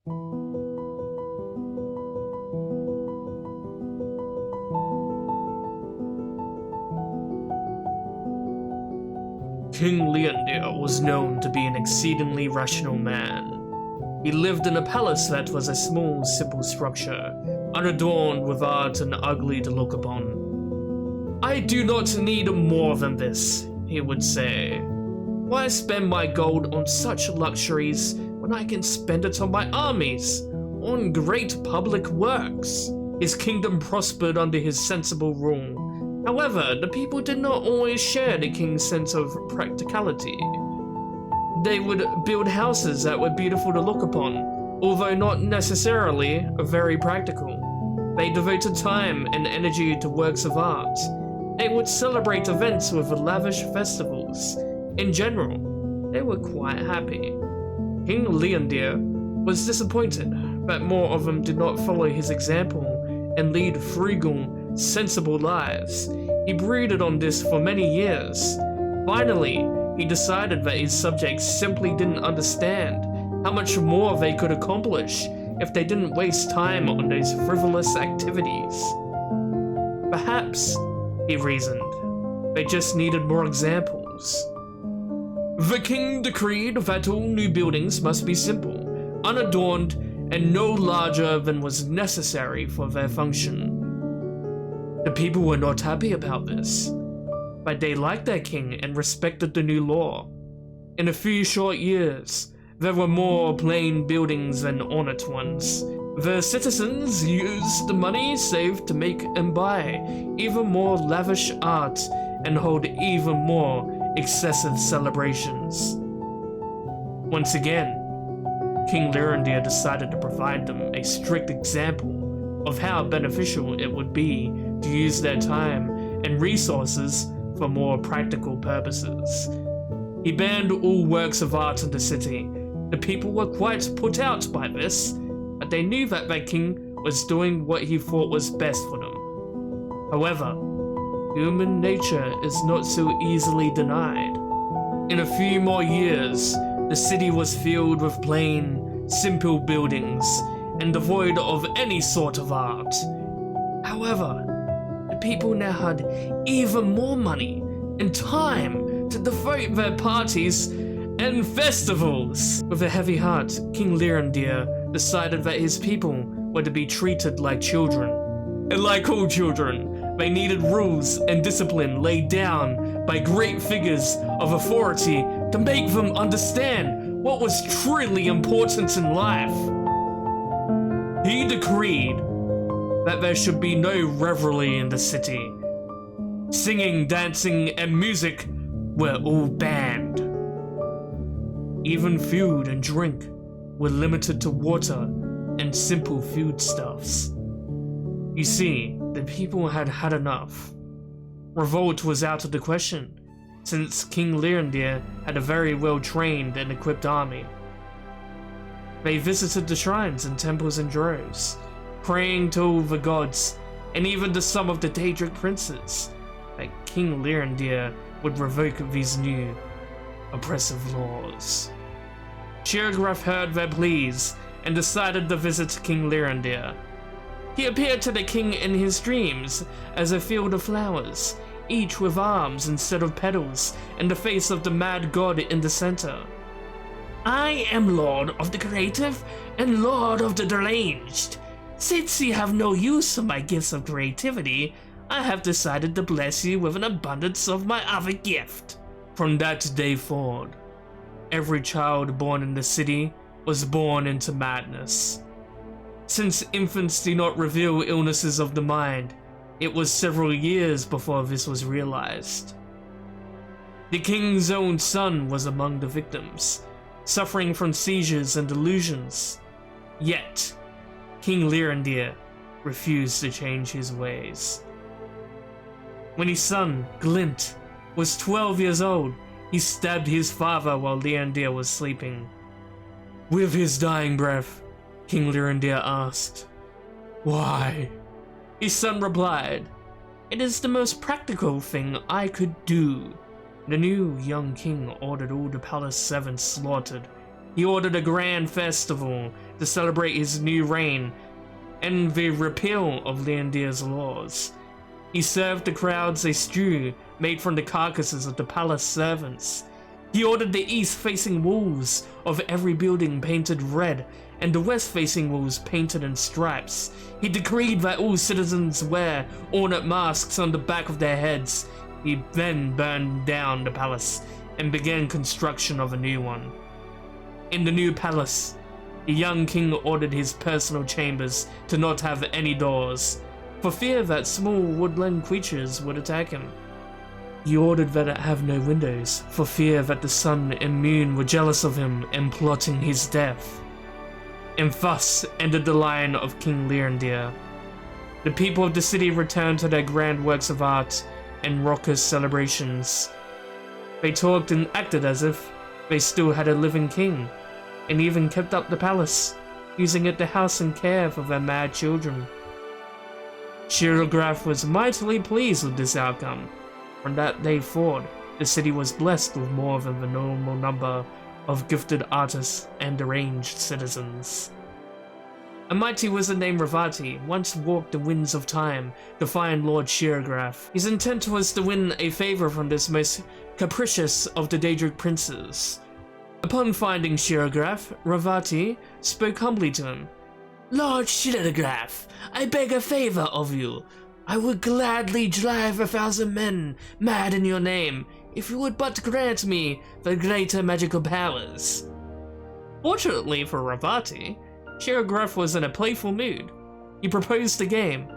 King Leondir was known to be an exceedingly rational man. He lived in a palace that was a small, simple structure, unadorned with art and ugly to look upon. "I do not need more than this," he would say. "Why spend my gold on such luxuries when I can spend it on my armies, on great public works?" His kingdom prospered under his sensible rule. However, the people did not always share the king's sense of practicality. They would build houses that were beautiful to look upon, although not necessarily very practical. They devoted time and energy to works of art. They would celebrate events with lavish festivals. In general, they were quite happy. King Leondir was disappointed that more of them did not follow his example and lead frugal, sensible lives. He brooded on this for many years. Finally, he decided that his subjects simply didn't understand how much more they could accomplish if they didn't waste time on those frivolous activities. Perhaps, he reasoned, they just needed more examples. The king decreed that all new buildings must be simple, unadorned, and no larger than was necessary for their function. The people were not happy about this, but they liked their king and respected the new law. In a few short years, there were more plain buildings than ornate ones. The citizens used the money saved to make and buy even more lavish art and hold even more excessive celebrations. Once again, King Leondir decided to provide them a strict example of how beneficial it would be to use their time and resources for more practical purposes. He banned all works of art in the city. The people were quite put out by this, but they knew that their king was doing what he thought was best for them. However, human nature is not so easily denied. In a few more years, the city was filled with plain, simple buildings and devoid of any sort of art. However, the people now had even more money and time to devote their parties and festivals. With a heavy heart, King Leondir decided that his people were to be treated like children. And like all children, they needed rules and discipline laid down by great figures of authority to make them understand what was truly important in life. He decreed that there should be no revelry in the city. Singing, dancing, and music were all banned. Even food and drink were limited to water and simple foodstuffs. You see, the people had had enough. Revolt was out of the question, since King Leondir had a very well-trained and equipped army. They visited the shrines and temples in droves, praying to all the gods, and even to some of the Daedric princes, that King Leondir would revoke these new, oppressive laws. Sheogorath heard their pleas and decided to visit King Leondir. He appeared to the king in his dreams as a field of flowers, each with arms instead of petals, and the face of the mad god in the center. "I am Lord of the Creative and Lord of the Deranged. Since you have no use for my gifts of creativity, I have decided to bless you with an abundance of my other gift." From that day forward, every child born in the city was born into madness. Since infants do not reveal illnesses of the mind, it was several years before this was realized. The king's own son was among the victims, suffering from seizures and delusions. Yet, King Leondir refused to change his ways. When his son, Glint, was 12 years old, he stabbed his father while Leondir was sleeping. With his dying breath, King Leondir asked, "Why?" His son replied, "It is the most practical thing I could do." The new young king ordered all the palace servants slaughtered, He ordered a grand festival to celebrate his new reign and the repeal of Leondir's laws. He served the crowds a stew made from the carcasses of the palace servants. He ordered the east-facing walls of every building painted red and the west-facing walls painted in stripes. He decreed that all citizens wear ornate masks on the back of their heads. He then burned down the palace and began construction of a new one. In the new palace, the young king ordered his personal chambers to not have any doors, for fear that small woodland creatures would attack him. He ordered that it have no windows, for fear that the sun and moon were jealous of him and plotting his death. And thus ended the line of King Leondir. The people of the city returned to their grand works of art and raucous celebrations. They talked and acted as if they still had a living king, and even kept up the palace, using it to house and care for their mad children. Sheogorath was mightily pleased with this outcome. From that day forward, the city was blessed with more than the normal number of gifted artists and deranged citizens. A mighty wizard named Ravati once walked the winds of time to find Lord Sheogorath. His intent was to win a favor from this most capricious of the Daedric princes. Upon finding Sheogorath, Ravati spoke humbly to him. "Lord Sheogorath, I beg a favor of you. I would gladly drive 1,000 men mad in your name, if you would but grant me the greater magical powers." Fortunately for Ravati, Sheogorath was in a playful mood. He proposed a game.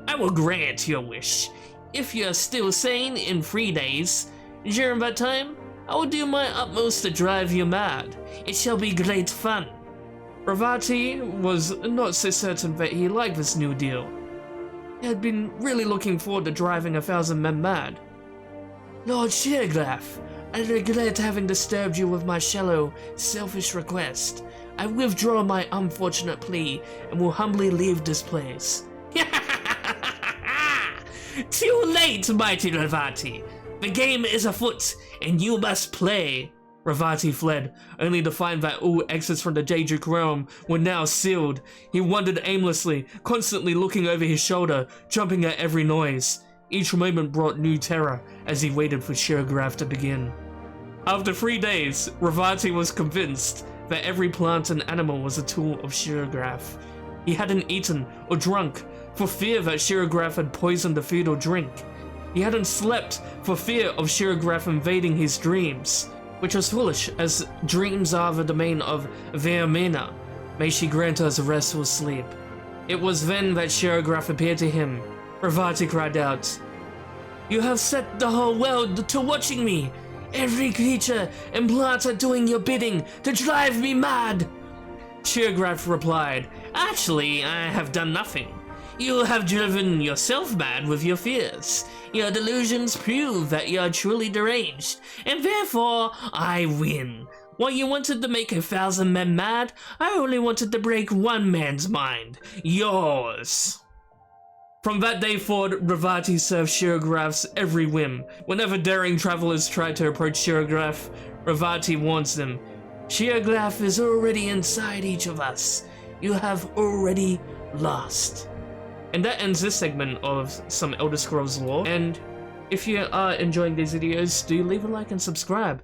"I will grant your wish, if you are still sane in 3 days. During that time, I will do my utmost to drive you mad. It shall be great fun." Ravati was not so certain that he liked this new deal. He had been really looking forward to driving 1,000 men mad. "Lord Sheogorath, I regret having disturbed you with my shallow, selfish request. I withdraw my unfortunate plea and will humbly leave this place." "Too late, mighty Ravati. The game is afoot, and you must play." Ravati fled, only to find that all exits from the Daedric realm were now sealed. He wandered aimlessly, constantly looking over his shoulder, jumping at every noise. Each moment brought new terror as he waited for Sheogorath to begin. After 3 days, Ravati was convinced that every plant and animal was a tool of Sheogorath. He hadn't eaten or drunk for fear that Sheogorath had poisoned the food or drink. He hadn't slept for fear of Sheogorath invading his dreams, which was foolish, as dreams are the domain of Vermina. May she grant us restful sleep. It was then that Sheogorath appeared to him. Ravati cried out, "You have set the whole world to watching me. Every creature and plant are doing your bidding to drive me mad." Sheogorath replied, "Actually, I have done nothing. You have driven yourself mad with your fears. Your delusions prove that you are truly deranged, and therefore I win. While you wanted to make 1,000 men mad, I only wanted to break one man's mind, yours." From that day forward, Ravati served Sheogorath's every whim. Whenever daring travelers tried to approach Sheogorath, Ravati warns them, "Sheogorath is already inside each of us. You have already lost." And that ends this segment of some Elder Scrolls lore. And if you are enjoying these videos, do leave a like and subscribe.